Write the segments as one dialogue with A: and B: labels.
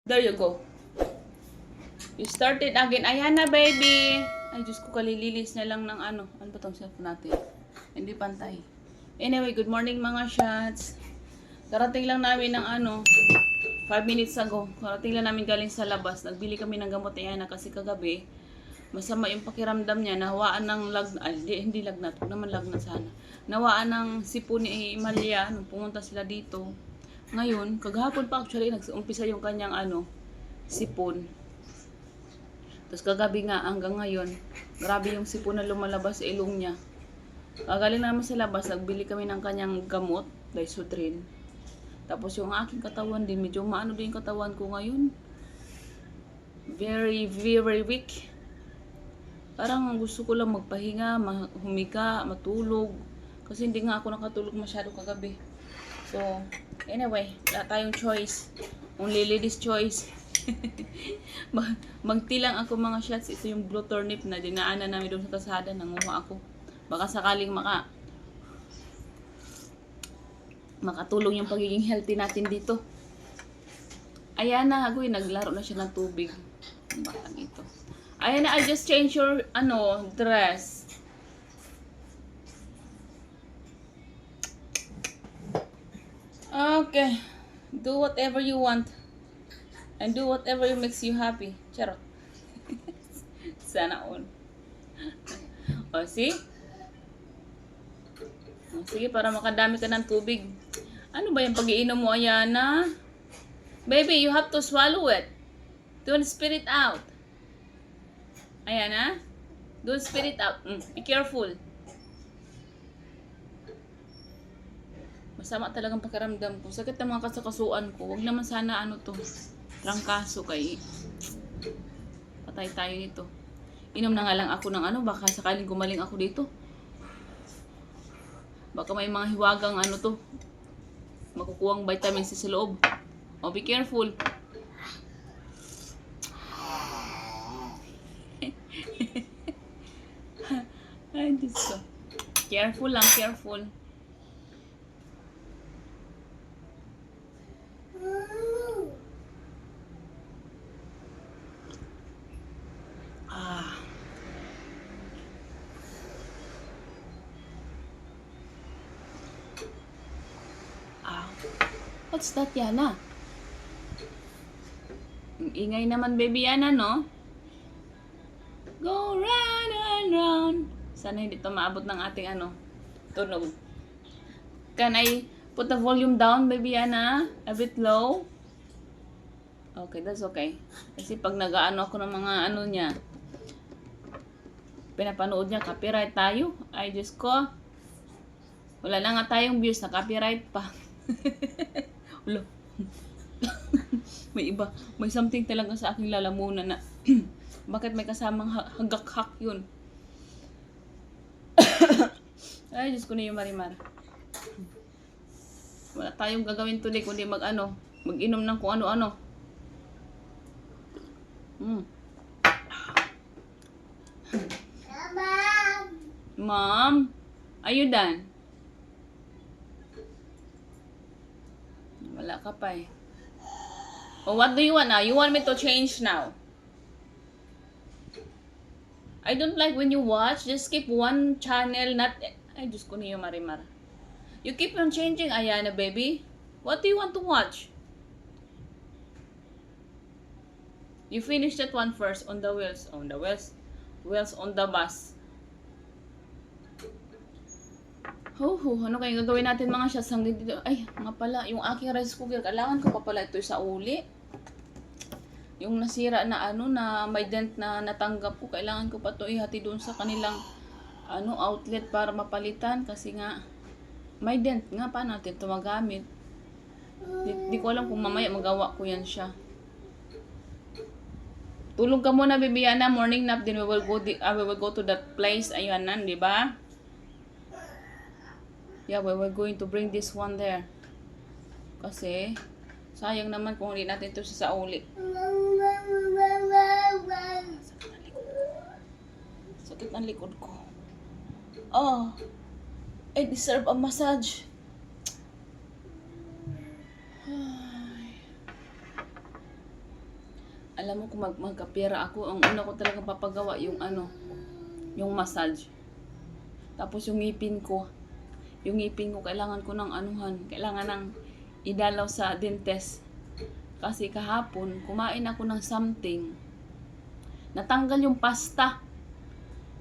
A: There you go. You started again. Ayan na, baby. Ay, Diyos ko, kalililis na lang ng ano. Ano ba itong cellphone natin? Hindi pantay. Anyway, good morning mga shots. Karating lang namin ng 5 minutes ago. Karating lang namin galing sa labas. Nagbili kami ng gamot ni Ana kasi kagabi, masama yung pakiramdam niya. Nahawaan ng lagnat. Hindi lagnat. Huwag naman lagnat sana. Nawaan ng sipon ni Emalia nung pumunta sila dito. Ngayon, kagahapon pa actually, nag-umpisa yung kanyang sipon. Tapos kagabi nga, hanggang ngayon, grabe yung sipon na lumalabas sa ilong niya. Galing namin sa labas, nagbili kami ng kanyang gamot, Dysodrin. Tapos yung aking katawan din, medyo maano din yung katawan ko ngayon. Very, very weak. Parang gusto ko lang magpahinga, humiga, matulog. Kasi hindi nga ako nakatulog masyado kagabi. So, anyway, wala tayong choice. Only ladies choice. Magtilang ako mga shots. Ito yung blue turnip na dinaanan namin doon sa kasada. Nanguha ako. Baka sakaling makatulong yung pagiging healthy natin dito. Ayan na, Hagoy, naglaro na siya ng tubig. Ang batang ito. Ayan na, I just changed your dress. Okay. Do whatever you want. And do whatever makes you happy. Charot. Sana all. O, see? O, sige, para makadami ka ng tubig. Ano ba yung pag-iinom mo, Ayana? Baby, you have to swallow it. Don't spit it out. Ayana? Don't spit it out. Be careful. Masama talagang pakiramdam ko. Sakit ng mga kasakasuan ko. Huwag naman sana trangkaso kay patay tayo nito. Inom na nga lang ako ng baka sakaling gumaling ako dito. Baka may mga hiwagang makukuhang vitamin C sa loob. Oh, be careful. Ay, Diyos ko. Careful lang, careful. What's that, Yana? Ang ingay naman, baby Yana, no? Go round and round. Sana hindi ito maabot ng ating tunog. Can I put the volume down, baby Yana? A bit low? Okay, that's okay. Kasi pag ako ng mga niya, pinapanood niya, copyright tayo. Ay, Diyos ko. Wala na nga tayong views, na copyright pa. Ulo. May something talaga sa aking lalamunan na bakit may kasamang hagak-hak yun. Ay, Diyos ko na yung Marimar. Wala tayong gagawin today kundi mag-inom ng kung ano-ano. Mom, are you done? Wala ka pa eh. Oh, what do you want now? You want me to change now? I don't like when you watch. Just skip one channel. Ay, Diyos ko niyo, Marimar. You keep on changing, Ayana, baby. What do you want to watch? You finish that one first on the wheels. On the wheels. Wheels on the bus. Ano kayong gagawin natin mga shots hanggang dito? Ay, nga pala, yung aking rice cooker, kailangan ko pa pala ito sa uli. Yung nasira na na may dent na natanggap ko, kailangan ko pa ito ihati doon sa kanilang outlet para mapalitan kasi nga may dent nga pa natin ito magamit. Di ko alam kung mamaya magawa ko yan siya. Tulog ka muna, Bibiana, morning nap, then we will go to that place, ayun nan, di ba? Yeah, we were going to bring this one there. Kasi, sayang naman kung hindi natin ito sa uli. Sakit ang likod ko. Oh, I deserve a massage. Alam mo kung magkapera ako, ang una ko talaga papagawa yung ano, yung massage. Tapos yung ngipin ko kailangan ko ng anuhan, kailangan ng idalaw sa dentist. Kasi kahapon, kumain ako ng something, natanggal yung pasta.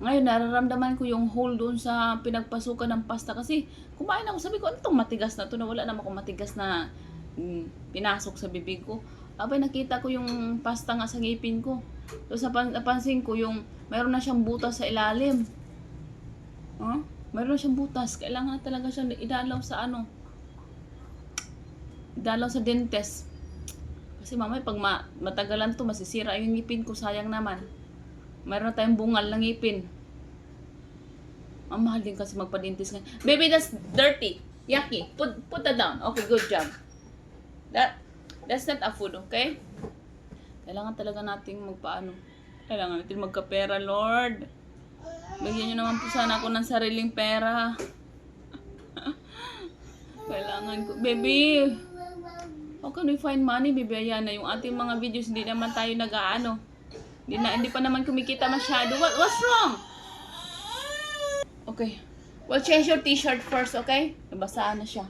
A: Ngayon, nararamdaman ko yung hole doon sa pinagpasukan ng pasta. Kasi kumain ako, sabi ko, ano itong matigas na to? Na wala naman akong matigas na pinasok sa bibig ko. Abay, nakita ko yung pasta nga sa ngipin ko. So, napansin ko yung mayroon na siyang butas sa ilalim. Huh? Mayroon na siyang butas. Kailangan talaga siyang idalaw sa ano. Idalaw sa dentist. Kasi mamay, pag matagalan to, masisira yung ngipin ko. Sayang naman. Mayroon na tayong bungal ng ngipin. Ang mahal din kasi magpa-dentist ka. Baby, that's dirty. Yucky. Put that down. Okay, good job. That's not a food, okay? Kailangan talaga nating magpaano. Kailangan natin magkapera, Lord. Bigyan nyo naman po sana ako ng sariling pera. Kailangan ko. Baby, how can we find money, baby? Ayan na yung ating mga videos. Hindi naman tayo nag-aano. Hindi pa naman kumikita masyado. What's wrong? Okay. Well, change your t-shirt first, okay? Nabasaan na siya.